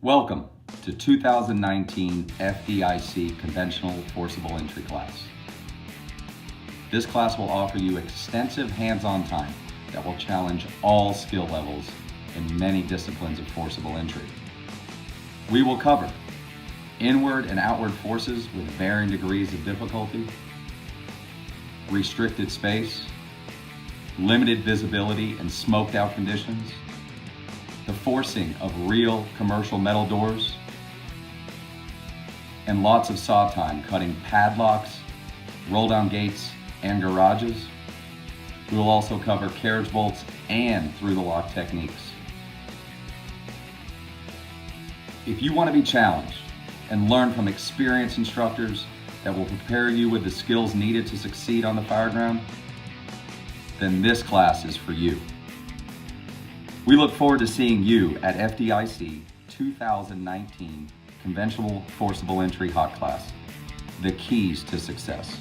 Welcome to 2019 FDIC Conventional Forcible Entry class. This class will offer you extensive hands-on time that will challenge all skill levels in many disciplines of forcible entry. We will cover inward and outward forces with varying degrees of difficulty, restricted space, limited visibility and smoked out conditions, the forcing of real commercial metal doors, and lots of saw time cutting padlocks, roll-down gates, and garages. We will also cover carriage bolts and through-the-lock techniques. If you want to be challenged and learn from experienced instructors that will prepare you with the skills needed to succeed on the fireground, then this class is for you. We look forward to seeing you at FDIC 2019 Conventional Forcible Entry Hot Class, the keys to success.